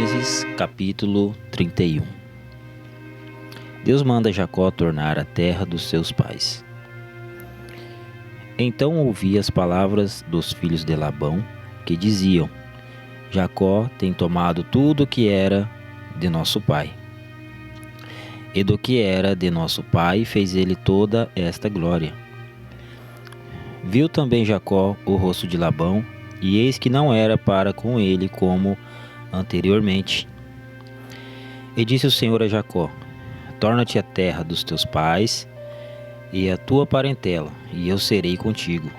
Gênesis capítulo 31. Deus manda Jacó tornar a terra dos seus pais. Então ouvi as palavras dos filhos de Labão, que diziam: Jacó tem tomado tudo o que era de nosso pai. E do que era de nosso pai fez ele toda esta glória. Viu também Jacó o rosto de Labão, e eis que não era para com ele como anteriormente. E disse o Senhor a Jacó: torna-te a terra dos teus pais e a tua parentela, e eu serei contigo.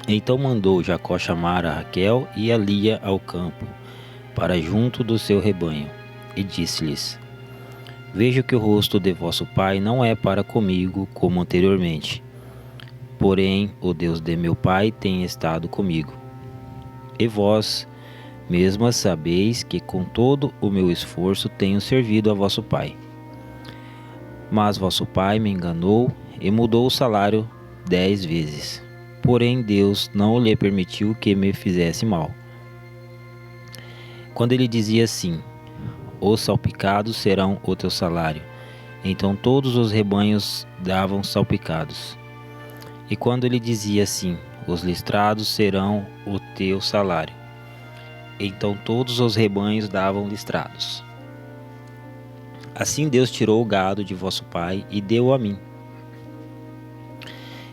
Então mandou Jacó chamar a Raquel e a Lia ao campo, para junto do seu rebanho, e disse-lhes: vejo que o rosto de vosso pai não é para comigo como anteriormente, porém o Deus de meu pai tem estado comigo. E vós mesmas sabeis que com todo o meu esforço tenho servido a vosso pai. Mas vosso pai me enganou e mudou o salário 10 vezes. Porém Deus não lhe permitiu que me fizesse mal. Quando ele dizia assim: os salpicados serão o teu salário, então todos os rebanhos davam salpicados. E quando ele dizia assim: os listrados serão o teu salário, então todos os rebanhos davam listrados. Assim Deus tirou o gado de vosso pai e deu a mim.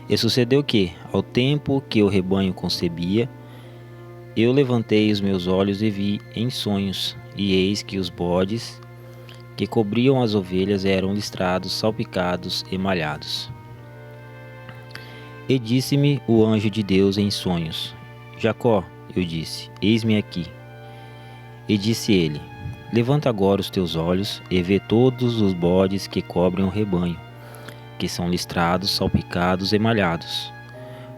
E sucedeu que, ao tempo que o rebanho concebia, eu levantei os meus olhos e vi em sonhos, e eis que os bodes que cobriam as ovelhas eram listrados, salpicados e malhados. E disse-me o anjo de Deus em sonhos: Jacó, eu disse, eis-me aqui. E disse ele: levanta agora os teus olhos e vê todos os bodes que cobrem o rebanho, que são listrados, salpicados e malhados,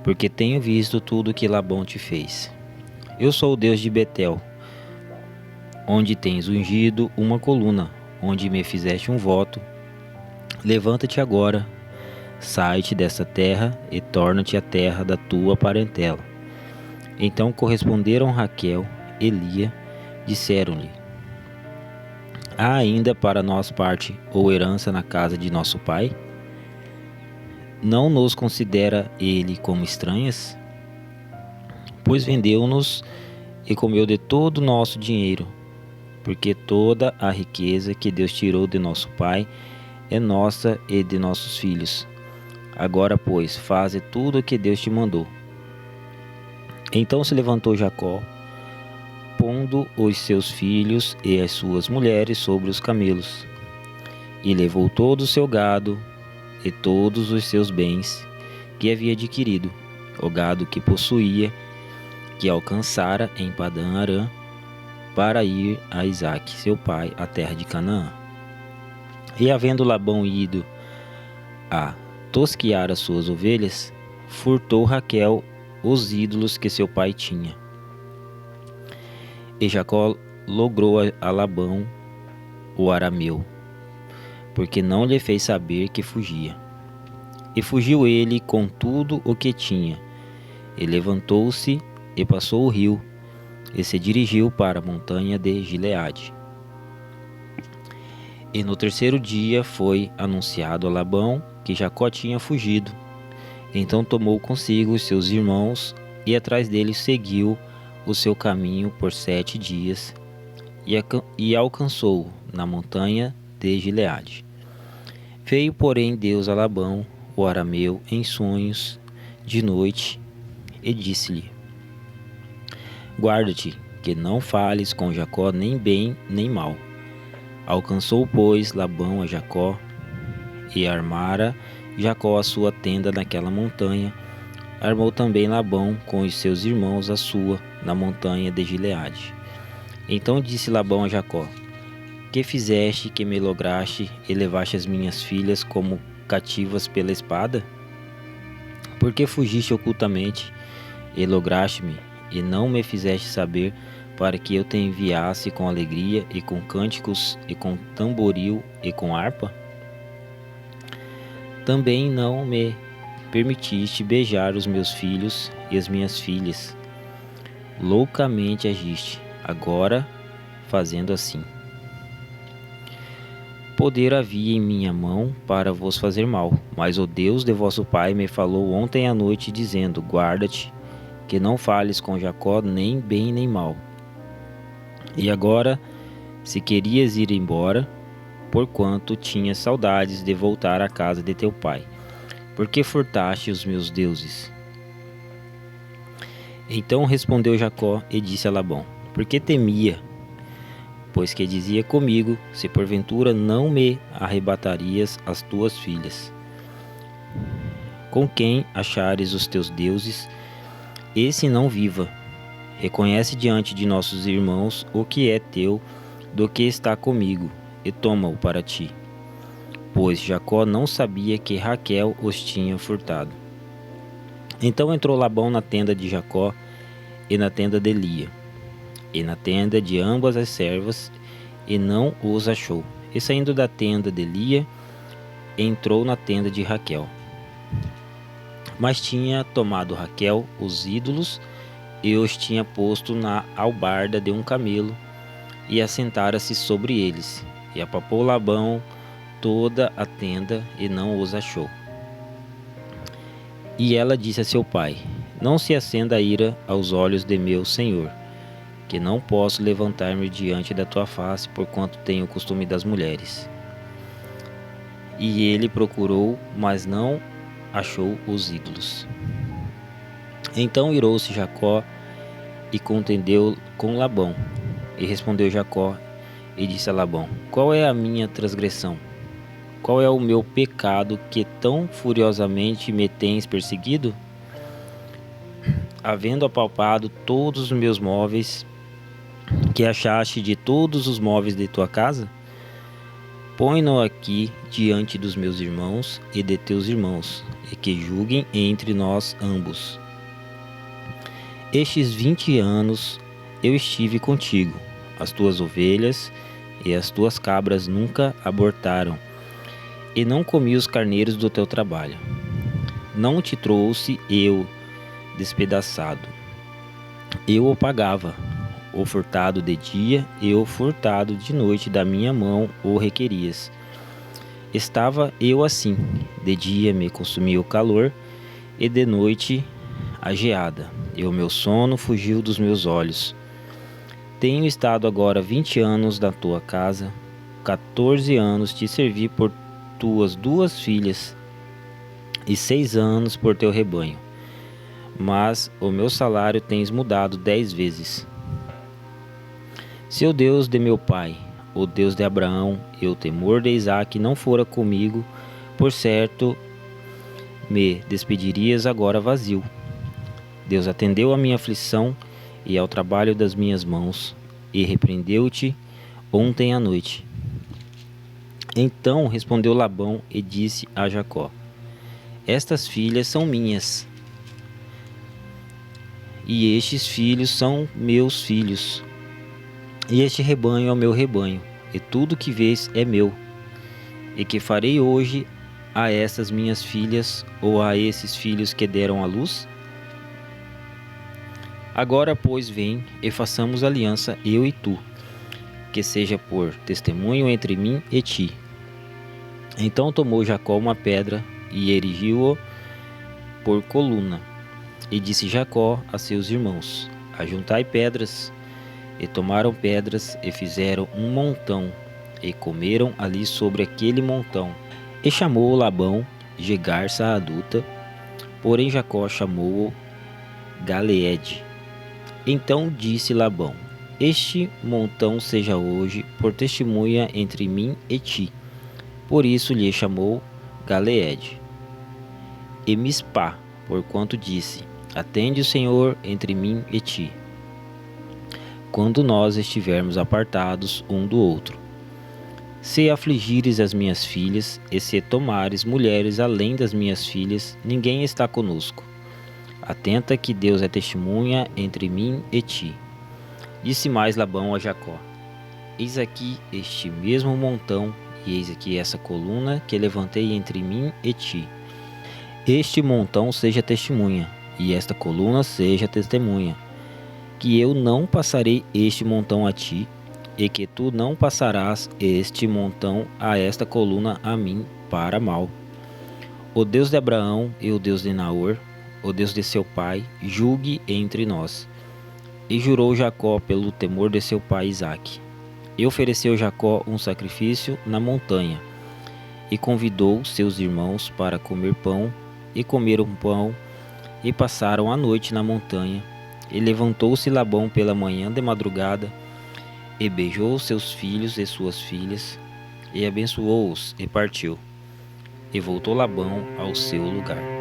porque tenho visto tudo que Labão te fez. Eu sou o Deus de Betel, onde tens ungido uma coluna, onde me fizeste um voto. Levanta-te agora, sai-te dessa terra e torna-te a terra da tua parentela. Então corresponderam Raquel e Lia, disseram-lhe: há ainda para nós parte ou herança na casa de nosso pai? Não nos considera ele como estranhas? Pois vendeu-nos e comeu de todo o nosso dinheiro, porque toda a riqueza que Deus tirou de nosso pai é nossa e de nossos filhos. Agora, pois, faze tudo o que Deus te mandou. Então se levantou Jacó, pondo os seus filhos e as suas mulheres sobre os camelos, e levou todo o seu gado e todos os seus bens que havia adquirido, o gado que possuía, que alcançara em Padã-Arã, para ir a Isaque, seu pai, à terra de Canaã. E havendo Labão ido a tosquiar as suas ovelhas, furtou Raquel os ídolos que seu pai tinha. E Jacó logrou a Labão, o arameu, porque não lhe fez saber que fugia. E fugiu ele com tudo o que tinha, e levantou-se e passou o rio, e se dirigiu para a montanha de Gileade. E no terceiro dia foi anunciado a Labão que Jacó tinha fugido. Então tomou consigo os seus irmãos, e atrás deles seguiu o seu caminho por 7 dias, e alcançou na montanha de Gileade. Veio, porém, Deus a Labão, o arameu, em sonhos de noite, e disse-lhe: guarda-te, que não fales com Jacó nem bem nem mal. Alcançou, pois, Labão a Jacó, e armara Jacó a sua tenda naquela montanha. Armou também Labão com os seus irmãos a sua, na montanha de Gileade. Então disse Labão a Jacó: que fizeste que me lograste e levaste as minhas filhas como cativas pela espada? Por que fugiste ocultamente e lograste-me, e não me fizeste saber, para que eu te enviasse com alegria, e com cânticos, e com tamboril, e com harpa? Também não me permitiste beijar os meus filhos e as minhas filhas. Loucamente agiste. Agora fazendo assim. Poder havia em minha mão para vos fazer mal, mas o Deus de vosso pai me falou ontem à noite, dizendo: guarda-te, que não fales com Jacó nem bem nem mal. E agora, se querias ir embora, porquanto tinhas saudades de voltar à casa de teu pai, porque furtaste os meus deuses. Então respondeu Jacó e disse a Labão: porque temia, pois que dizia comigo: se porventura não me arrebatarias as tuas filhas. Com quem achares os teus deuses, esse não viva. Reconhece diante de nossos irmãos o que é teu do que está comigo, e toma-o para ti. Pois Jacó não sabia que Raquel os tinha furtado. Então entrou Labão na tenda de Jacó e na tenda de Lia, e na tenda de ambas as servas, e não os achou. E saindo da tenda de Lia, entrou na tenda de Raquel. Mas tinha tomado Raquel os ídolos e os tinha posto na albarda de um camelo, e assentara-se sobre eles. E apalpou Labão toda a tenda, e não os achou. E ela disse a seu pai: não se acenda a ira aos olhos de meu senhor, que não posso levantar-me diante da tua face, porquanto tenho o costume das mulheres. E ele procurou, mas não achou os ídolos. Então irou-se Jacó e contendeu com Labão. E respondeu Jacó e disse a Labão: qual é a minha transgressão? Qual é o meu pecado que tão furiosamente me tens perseguido? Havendo apalpado todos os meus móveis, que achaste de todos os móveis de tua casa? Põe-no aqui diante dos meus irmãos e de teus irmãos, e que julguem entre nós ambos. Estes 20 anos eu estive contigo, as tuas ovelhas e as tuas cabras nunca abortaram, e não comi os carneiros do teu trabalho. Não te trouxe eu despedaçado. Eu o pagava, o furtado de dia e o furtado de noite da minha mão o requerias. Estava eu assim: de dia me consumia o calor, e de noite a geada, e o meu sono fugiu dos meus olhos. Tenho estado agora 20 anos na tua casa, 14 anos te servi por tuas 2 filhas, e 6 anos por teu rebanho. Mas o meu salário tens mudado 10 vezes. Se o Deus de meu pai, o Deus de Abraão e o temor de Isaque não fora comigo, por certo me despedirias agora vazio. Deus atendeu à minha aflição e ao trabalho das minhas mãos, e repreendeu-te ontem à noite. Então respondeu Labão e disse a Jacó: estas filhas são minhas, e estes filhos são meus filhos, e este rebanho é o meu rebanho, e tudo que vês é meu. E que farei hoje a estas minhas filhas, ou a esses filhos que deram à luz? Agora, pois, vem e façamos aliança, eu e tu, que seja por testemunho entre mim e ti. Então tomou Jacó uma pedra e erigiu-o por coluna. E disse Jacó a seus irmãos: ajuntai pedras. E tomaram pedras e fizeram um montão, e comeram ali sobre aquele montão. E chamou Labão de garça adulta, porém Jacó chamou-o Galeede. Então disse Labão: este montão seja hoje por testemunha entre mim e ti. Por isso lhe chamou Galeede. E Mispá, porquanto disse: atende o Senhor entre mim e ti, quando nós estivermos apartados um do outro. Se afligires as minhas filhas, e se tomares mulheres além das minhas filhas, ninguém está conosco. Atenta que Deus é testemunha entre mim e ti. Disse mais Labão a Jacó: eis aqui este mesmo montão, e eis aqui essa coluna que levantei entre mim e ti. Este montão seja testemunha, e esta coluna seja testemunha, que eu não passarei este montão a ti, e que tu não passarás este montão a esta coluna a mim para mal. O Deus de Abraão e o Deus de Naor, o Deus de seu pai, julgue entre nós. E jurou Jacó pelo temor de seu pai Isaque. E ofereceu Jacó um sacrifício na montanha, e convidou seus irmãos para comer pão, e comeram pão, e passaram a noite na montanha. E levantou-se Labão pela manhã de madrugada, e beijou seus filhos e suas filhas, e abençoou-os, e partiu. E voltou Labão ao seu lugar.